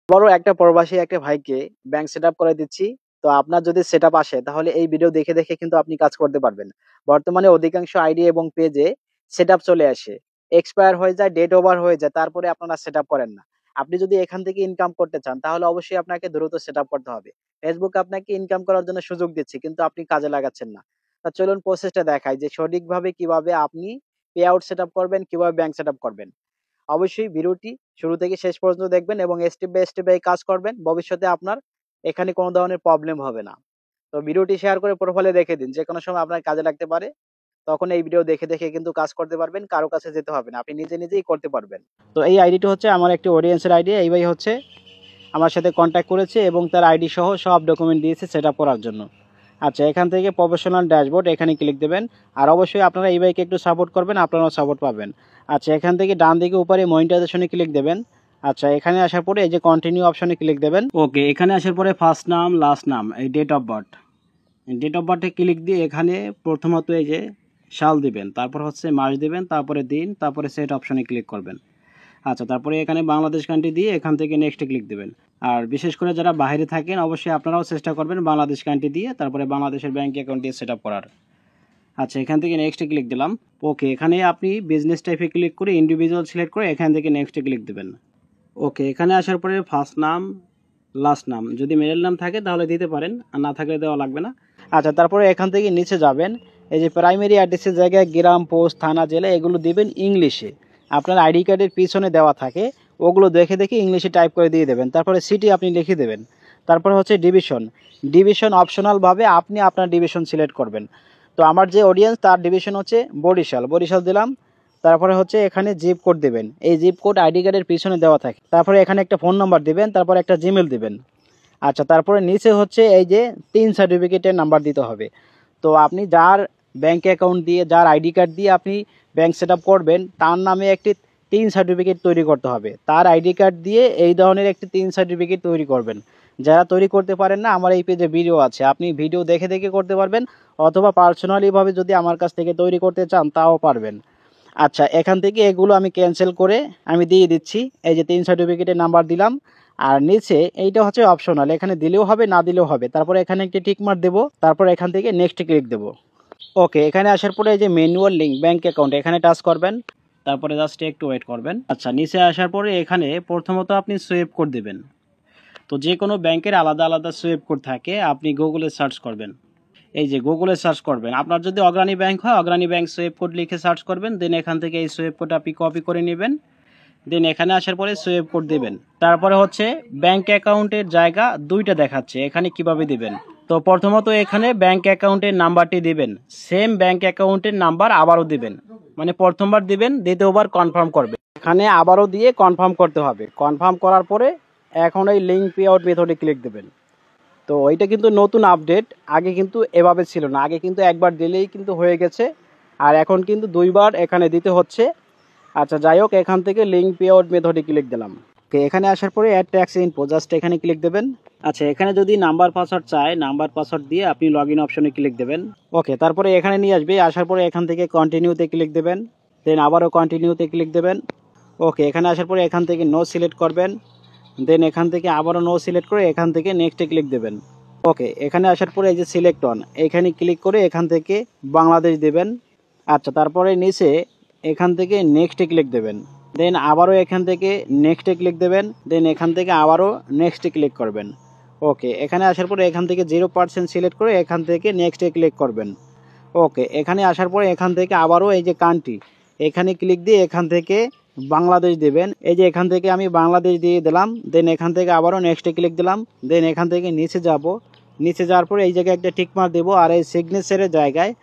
বড় একটা প্রবাসী একটা ভাইকে ব্যাংক সেটআপ করে দিচ্ছি। তো আপনার যদি সেটআপ আসে তাহলে এই ভিডিও দেখে, দেখে কিন্তু আপনি কাজ করতে পারবেন। বর্তমানে অধিকাংশ আইডি এবং পেজে সেটআপ চলে আসে। এক্সপায়ার হয়ে যায়, ডেট ওভার হয়ে যায়, তারপরে আপনারা সেটআপ করেন না। আপনি যদি এখান থেকে ইনকাম করতে চান তাহলে অবশ্যই আপনাকে দ্রুত সেটআপ করতে হবে। ফেসবুক আপনাকে ইনকাম করার জন্য সুযোগ দিচ্ছে কিন্তু আপনি কাজে লাগাচ্ছেন না। তা চলুন প্রসেসটা দেখাই যে সঠিকভাবে কিভাবে আপনি পে আউট সেটআপ করবেন, কিভাবে ব্যাংক সেটআপ করবেন। অবশ্যই ভিডিওটি শুরু থেকে শেষ পর্যন্ত দেখবেন এবং স্টেপ বাই স্টেপ এই কাজ করবেন। ভবিষ্যতে আপনার এখানে কোনো ধরনের প্রবলেম হবে না। তো ভিডিওটি শেয়ার করে প্রোফাইলে রেখে দিন। যেকোনো সময় আপনার কাজে লাগতে পারে। তখন এই ভিডিও দেখে, দেখে কিন্তু কাজ করতে পারবেন। কারো কাছে যেতে হবে না। আপনি নিজে, নিজেই করতে পারবেন। তো এই আইডিটি হচ্ছে আমার একটি অডিয়েন্সের আইডি। এই ভাই হচ্ছে আমার সাথে কনট্যাক্ট করেছে এবং তার আইডি সহ সব ডকুমেন্ট দিয়েছে সেটআপ করার জন্য। আচ্ছা, এখান থেকে প্রফেশনাল ড্যাশবোর্ড এখানে ক্লিক দেবেন। আর অবশ্যই আপনারা এই ভাইকে একটু সাপোর্ট করবেন, আপনারাও সাপোর্ট পাবেন। আচ্ছা, এখান থেকে ডান দিকে উপরে মনিটাইজেশনে ক্লিক দেবেন। আচ্ছা, এখানে আসার পরে এই যে কন্টিনিউ অপশনে ক্লিক দেবেন। ওকে, এখানে আসার পরে ফার্স্ট নাম, লাস্ট নাম, এই date of birth, date of বার্থে ক্লিক দিয়ে এখানে প্রথমত এই যে সাল দিবেন, তারপর হচ্ছে মাস দিবেন, তারপরে দিন, তারপরে সেট অপশনে ক্লিক করবেন। আচ্ছা, তারপরে এখানে বাংলাদেশ কান্ট্রি দিয়ে এখান থেকে নেক্সটে ক্লিক দেবেন। আর বিশেষ করে যারা বাইরে থাকেন অবশ্যই আপনারাও চেষ্টা করবেন বাংলাদেশ কান্ট্রি দিয়ে তারপরে বাংলাদেশের ব্যাংক অ্যাকাউন্ট দিয়ে সেট আপ করার। আচ্ছা, এখান থেকে নেক্সটে ক্লিক দিলাম। ওকে, এখানে আপনি বিজনেস টাইপে ক্লিক করে ইন্ডিভিজুয়াল সিলেক্ট করে এখান থেকে নেক্সটে ক্লিক দেবেন। ওকে, এখানে আসার পরে ফার্স্ট নাম, লাস্ট নাম যদি মিডল নাম থাকে তাহলে দিতে পারেন, আর না থাকলে দেওয়া লাগবে না। আচ্ছা, তারপরে এখান থেকে নিচে যাবেন। এই যে প্রাইমারি অ্যাড্রেসের জায়গায় গ্রাম, পোস্ট, থানা, জেলা এগুলো দিবেন ইংলিশে। আপনার আইডি কার্ডের পিছনে দেওয়া থাকে, ওগুলো দেখে দেখে ইংলিশে টাইপ করে দিয়ে দেবেন। তারপরে সিটি আপনি লিখে দেবেন। তারপরে হচ্ছে ডিভিশন। ডিভিশন অপশনালভাবে আপনি আপনার ডিভিশন সিলেক্ট করবেন। তো আমার যে অডিয়েন্স তার ডিভিশন হচ্ছে বরিশাল, বরিশাল দিলাম। তারপরে হচ্ছে এখানে জিপ কোড দেবেন। এই জিপ কোড আইডি কার্ডের পিছনে দেওয়া থাকে। তারপরে এখানে একটা ফোন নাম্বার দিবেন, তারপরে একটা জিমেল দিবেন। আচ্ছা, তারপরে নিচে হচ্ছে এই যে 3 সার্টিফিকেটের নাম্বার দিতে হবে। তো আপনি যার ব্যাংক অ্যাকাউন্ট দিয়ে, যার আইডি কার্ড দিয়ে আপনি ব্যাংক সেট আপ করবেন, তার নামে একটি 3 সার্টিফিকেট তৈরি করতে হবে। তার আইডি কার্ড দিয়ে এই ধরনের একটি 3 সার্টিফিকেট তৈরি করবেন। যারা তৈরি করতে পারেন না, আমার এই পেজে ভিডিও আছে, আপনি ভিডিও দেখে দেখে করতে পারবেন, অথবা পার্সোনালিভাবে যদি আমার কাছ থেকে তৈরি করতে চান তাও পারবেন। আচ্ছা, এখান থেকে এগুলো আমি ক্যান্সেল করে আমি দিয়ে দিচ্ছি। এই যে 3 সার্টিফিকেটের নাম্বার দিলাম। আর নিচে এইটা হচ্ছে অপশনাল, এখানে দিলেও হবে না দিলেও হবে। তারপরে এখানে একটি টিক মার্ক দেবো, তারপর এখান থেকে নেক্সট ক্লিক দেবো। ওকে, এখানে আসার পরে এই যে ম্যানুয়াল লিঙ্ক ব্যাংক অ্যাকাউন্ট এখানে টাচ করবেন। তারপরে জাস্ট একটু ওয়েট করবেন। আচ্ছা, নিচে আসার পরে এখানে প্রথমত আপনি সুইপ কোড দেবেন। তো যে কোনো ব্যাংকের আলাদা আলাদা সুইপ কোড থাকে, আপনি গুগলে সার্চ করবেন। এই যে গুগলে সার্চ করবেন, আপনার যদি অগ্রণী ব্যাংক হয় অগ্রণী ব্যাংক সুইপ কোড লিখে সার্চ করবেন। দেন এখান থেকে এই সুইপ কোড আপনি কপি করে নেবেন। দেন এখানে আসার পরে সুইপ কোড দেবেন। তারপরে হচ্ছে ব্যাংক অ্যাকাউন্টের জায়গা দুইটা দেখাচ্ছে, এখানে কিভাবে দিবেন। তো প্রথমত এখানে ব্যাংক অ্যাকাউন্টের নাম্বারটি দিবেন। সেম ব্যাংক অ্যাকাউন্টের নাম্বার আবারও দিবেন, মানে প্রথমবার দিবেন, দ্বিতীয়বার কনফার্ম করবেন। এখানে আবারও দিয়ে কনফার্ম করতে হবে। কনফার্ম করার পরে এখন এই লিঙ্ক পে আউট মেথডে ক্লিক দেবেন। তো এইটা কিন্তু নতুন আপডেট, আগে কিন্তু এভাবে ছিল না। আগে কিন্তু একবার দিলেই কিন্তু হয়ে গেছে, আর এখন কিন্তু দুইবার এখানে দিতে হচ্ছে। আচ্ছা, যাই হোক, এখান থেকে লিঙ্ক পে আউট মেথডে ক্লিক দিলাম। ওকে, এখানে আসার পরে অ্যাড ট্যাক্স ইনফো জাস্ট এখানে ক্লিক দেবেন। আচ্ছা, এখানে যদি নাম্বার পাসওয়ার্ড চায়, নাম্বার পাসওয়ার্ড দিয়ে আপনি লগ ইন অপশনে ক্লিক দেবেন। ওকে, তারপরে এখানে নিয়ে আসবে। আসার পরে এখান থেকে কন্টিনিউতে ক্লিক দেবেন। দেন আবারও কন্টিনিউতে ক্লিক দেবেন। ওকে, এখানে আসার পরে এখান থেকে নো সিলেক্ট করবেন। দেন এখান থেকে আবারও নো সিলেক্ট করে এখান থেকে নেক্সটে ক্লিক দেবেন। ওকে, এখানে আসার পরে এই যে সিলেক্ট অন এখানে ক্লিক করে এখান থেকে বাংলাদেশ দেবেন। আচ্ছা, তারপরে নিচে এখান থেকে নেক্সটে ক্লিক দেবেন। দেন আবারও এখান থেকে নেক্সটে ক্লিক দেবেন। দেন এখান থেকে আবারও নেক্সটে ক্লিক করবেন। ওকে, এখানে আসার পরে এখান থেকে 0% সিলেক্ট করে এখান থেকে নেক্সটে ক্লিক করবেন। ওকে, এখানে আসার পরে এখান থেকে আবারও এই যে কান্ট্রি এখানে ক্লিক দিয়ে এখান থেকে বাংলাদেশ দেবেন। এই যে এখান থেকে আমি বাংলাদেশ দিয়ে দিলাম। দেন এখান থেকে আবারও নেক্সটে ক্লিক দিলাম। দেন এখান থেকে নিচে যাব। নিচে যাওয়ার পরে এই জায়গায় একটা টিকমার্ক দেবো। আর এই সিগনেচারের জায়গায়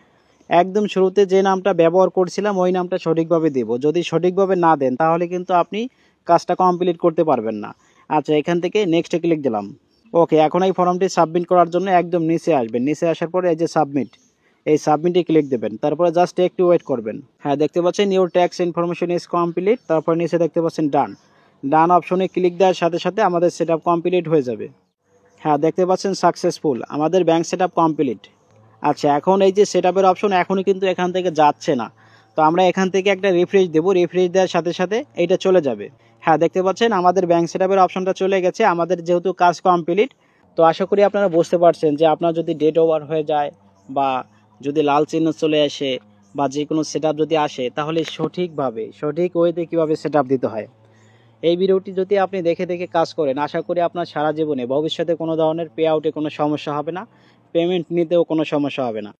একদম শুরুতে যে নামটা ব্যবহার করছিলাম ওই নামটা সঠিকভাবে দেব। যদি সঠিকভাবে না দেন তাহলে কিন্তু আপনি কাজটা কমপ্লিট করতে পারবেন না। আচ্ছা, এখান থেকে নেক্সটে ক্লিক দিলাম। ওকে, এখন এই ফর্মটি সাবমিট করার জন্য একদম নিচে আসবেন। নিচে আসার পরে এই যে সাবমিট, এই সাবমিটে ক্লিক দেবেন। তারপরে জাস্ট একটু ওয়েট করবেন। হ্যাঁ, দেখতে পাচ্ছেন your tax information is complete. তারপর নিচে দেখতে পাচ্ছেন ডান। ডান অপশনে ক্লিক দেওয়ার সাথে সাথে আমাদের সেট আপ কমপ্লিট হয়ে যাবে। হ্যাঁ, দেখতে পাচ্ছেন সাকসেসফুল, আমাদের ব্যাংক সেট আপ কমপ্লিট। আচ্ছা, এখন এই যে সেট আপের অপশন এখনই কিন্তু এখান থেকে যাচ্ছে না। তো আমরা এখান থেকে একটা রিফ্রেশ দেবো। রিফ্রেশ দেওয়ার সাথে সাথে এইটা চলে যাবে। হ্যাঁ, দেখতে পাচ্ছেন আমাদের ব্যাংক সেটআপের অপশনটা চলে গেছে। আমাদের যেহেতু কাজ কমপ্লিট, তো আশা করি আপনারা বুঝতে পারছেন যে আপনার যদি ডেট ওভার হয়ে যায় বা যদি লাল চিহ্ন চলে আসে বা যে কোনো সেটআপ যদি আসে, তাহলে সঠিকভাবে সঠিক ওয়েতে কীভাবে সেটআপ দিতে হয়। এই ভিডিওটি যদি আপনি দেখে দেখে কাজ করেন, আশা করি আপনার সারা জীবনে ভবিষ্যতে কোনো ধরনের পে আউটে কোনো সমস্যা হবে না, পেমেন্ট নিতেও কোনো সমস্যা হবে না।